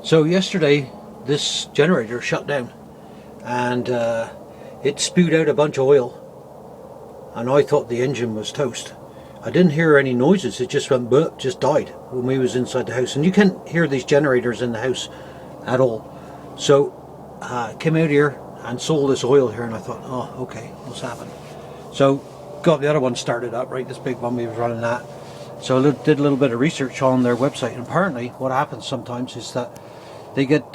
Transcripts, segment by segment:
So yesterday this generator shut down and it spewed out a bunch of oil, and I thought the engine was toast. I didn't hear any noises, it just went burp, just died when we was inside the house, and you can't hear these generators in the house at all. So I came out here and saw all this oil here and I thought, oh okay, what's happened? So got the other one started up, right, this big one, we was running that. So I did a little bit of research on their website, and apparently what happens sometimes is that they get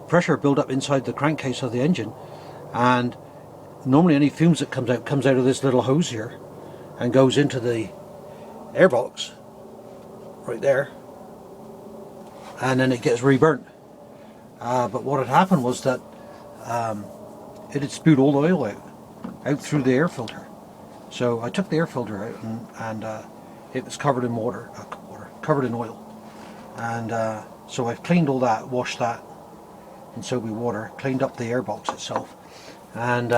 pressure build up inside the crankcase of the engine, and normally any fumes that comes out of this little hose here and goes into the airbox right there, and then it gets reburnt. But what had happened was that it had spewed all the oil out through the air filter. So I took the air filter out and it was covered in covered in oil, and so I've cleaned all that, washed that in soapy water, cleaned up the airbox itself, and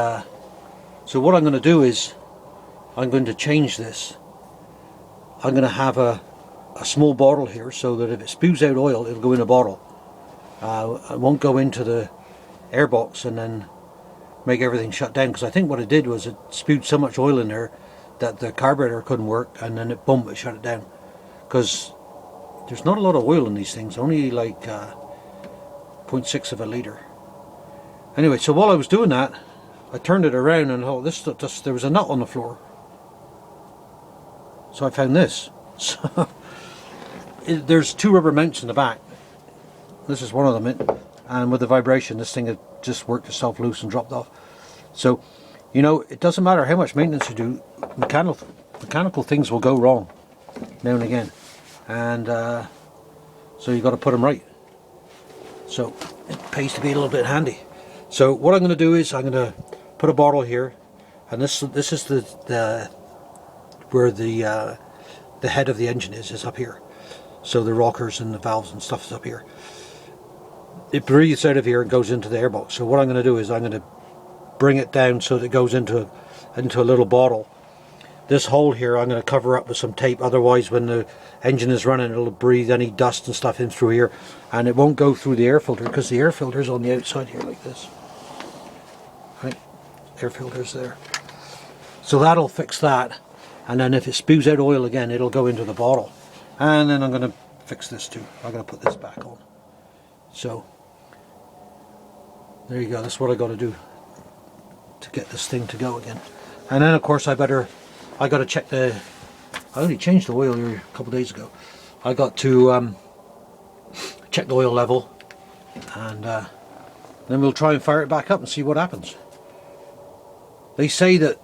so what I'm going to do is I'm going to change this. I'm going to have a small bottle here so that if it spews out oil, it'll go in a bottle. It won't go into the airbox and then make everything shut down, because I think what it did was it spewed so much oil in there that the carburetor couldn't work, and then it shut it down, because there's not a lot of oil in these things, only like 0.6 of a litre. Anyway, so while I was doing that, I turned it around and there was a nut on the floor. So I found this. So there's two rubber mounts in the back. This is one of them, and with the vibration this thing had just worked itself loose and dropped off. So, you know, it doesn't matter how much maintenance you do, mechanical things will go wrong now and again, and so you've got to put them right. So it pays to be a little bit handy. So what I'm going to do is I'm going to put a bottle here, and this is the where the head of the engine is up here. So the rockers and the valves and stuff is up here. It breathes out of here and goes into the airbox. So what I'm going to do is I'm going to bring it down so that it goes into a little bottle. This hole here I'm going to cover up with some tape, otherwise when the engine is running it'll breathe any dust and stuff in through here, and it won't go through the air filter, because the air filter is on the outside here like this. Right, air filter's there. So that'll fix that, and then if it spews out oil again it'll go into the bottle. And then I'm going to fix this too. I'm going to put this back on. So there you go, that's what I got to do to get this thing to go again. And then of course I got to check I only changed the oil here a couple of days ago. I got to check the oil level, and then we'll try and fire it back up and see what happens. They say that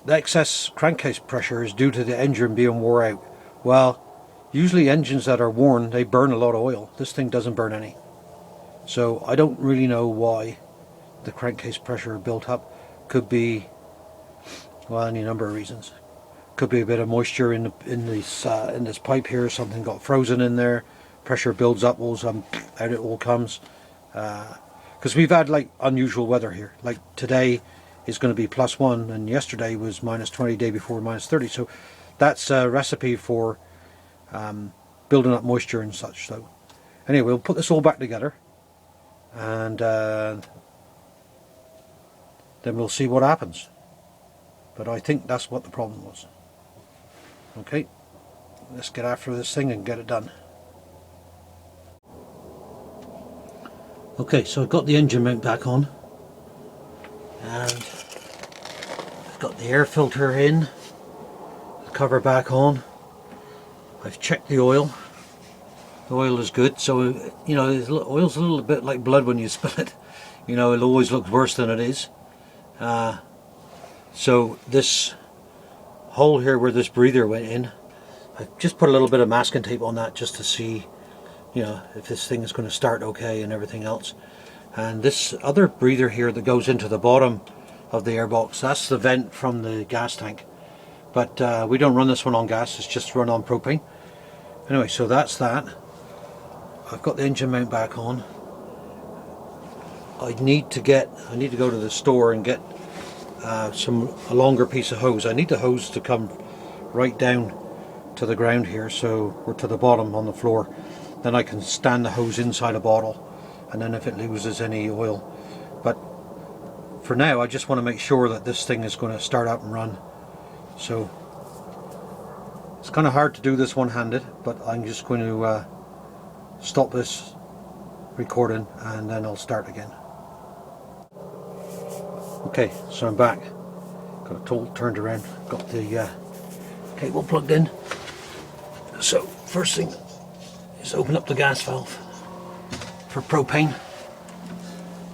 the excess crankcase pressure is due to the engine being wore out. Well, usually engines that are worn, they burn a lot of oil. This thing doesn't burn any. So I don't really know why the crankcase pressure built up. Could be, well, any number of reasons. Could be a bit of moisture in this pipe here. Something got frozen in there. Pressure builds up, out it all comes. Because we've had like unusual weather here. Like today is going to be +1, and yesterday was -20, day before -30. So that's a recipe for building up moisture and such. So anyway, we'll put this all back together, and then we'll see what happens. But I think that's what the problem was. Okay, let's get after this thing and get it done. Okay, so I've got the engine mount back on, and I've got the air filter in, the cover back on. I've checked the oil. The oil is good, so you know, oil's a little bit like blood when you spill it. You know, it always looks worse than it is. So this hole here where this breather went in, I've just put a little bit of masking tape on that just to see, you know, if this thing is going to start okay and everything else. And this other breather here that goes into the bottom of the airbox, that's the vent from the gas tank. But we don't run this one on gas, it's just run on propane. Anyway, so that's that. I've got the engine mount back on. I need to go to the store and get a longer piece of hose. I need the hose to come right down to the ground here, so we're to the bottom on the floor. then I can stand the hose inside a bottle, and then if it loses any oil. But for now I just want to make sure that this thing is going to start up and run. So it's kind of hard to do this one-handed, but I'm just going to stop this recording and then I'll start again. Okay, so I'm back. Got it all turned around, got the cable plugged in. So first thing is open up the gas valve for propane.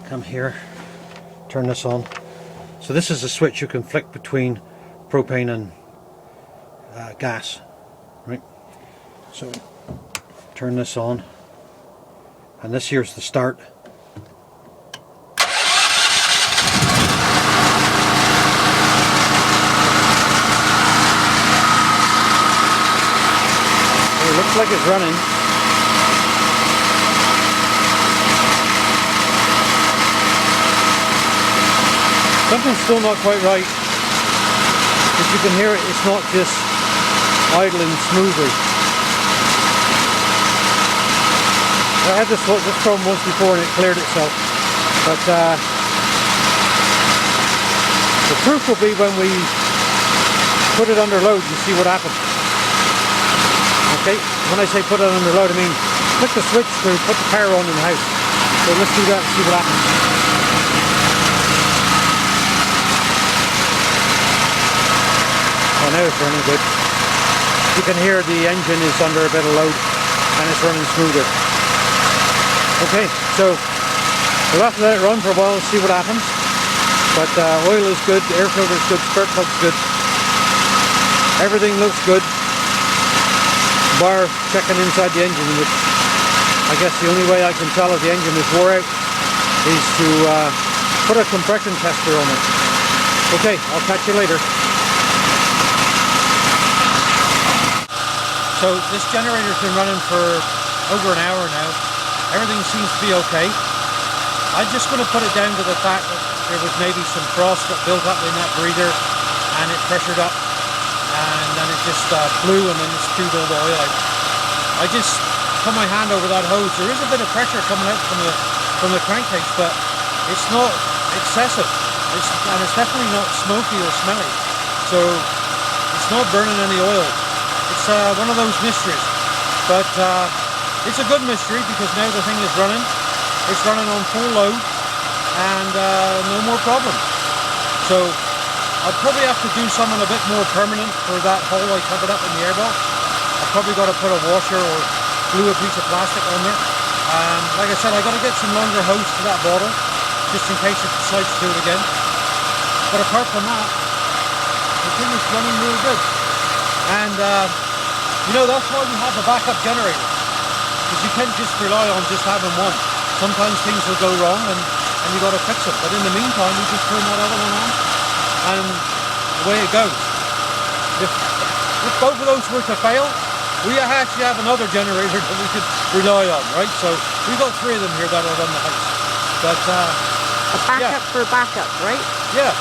Come here, turn this on. So this is a switch you can flick between propane and gas, right? So turn this on, and this here's the start. So it looks like it's running. Something's still not quite right. As you can hear it, it's not just idling smoothly. I had this problem once before and it cleared itself. But the proof will be when we put it under load and see what happens. Okay, when I say put it under load, I mean click the switch to put the power on in the house. So let's do that and see what happens. Oh, now it's running good. You can hear the engine is under a bit of load and it's running smoother. Okay, so we'll have to let it run for a while and see what happens. But oil is good, the air filter is good, spark plug's good. Everything looks good. Bar checking inside the engine, which I guess the only way I can tell if the engine is wore out is to put a compression tester on it. Okay, I'll catch you later. So this generator's been running for over an hour now. Everything seems to be okay. I'm just going to put it down to the fact that there was maybe some frost that built up in that breather and it pressured up and then it just blew and then it spewed all the oil out. I just put my hand over that hose. There is a bit of pressure coming out from the crankcase, but it's not excessive. And it's definitely not smoky or smelly. So it's not burning any oil. It's one of those mysteries, but it's a good mystery because now the thing is running. It's running on full load and no more problems. So I'll probably have to do something a bit more permanent for that hole I covered up in the airbox. I've probably got to put a washer or glue a piece of plastic on there. Like I said, I've got to get some longer hose to that bottle just in case it decides to do it again. But apart from that, the thing is running really good. And you know, that's why we have a backup generator, because you can't just rely on just having one. Sometimes things will go wrong and you got to fix it. But in the meantime, you just turn that other one on and away it goes. If both of those were to fail, we actually have another generator that we could rely on, right? So we've got 3 of them here that are on the house. But a backup for a backup, right? Yeah,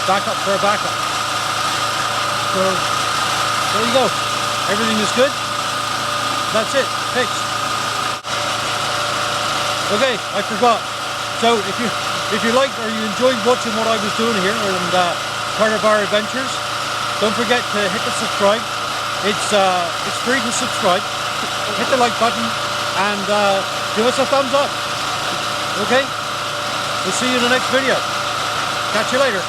backup for a backup. So there you go. Everything is good. That's it. Fixed. Okay, I forgot. So if you liked or you enjoyed watching what I was doing here and part of our adventures, don't forget to hit the subscribe. It's free to subscribe. Hit the like button and give us a thumbs up. Okay? We'll see you in the next video. Catch you later.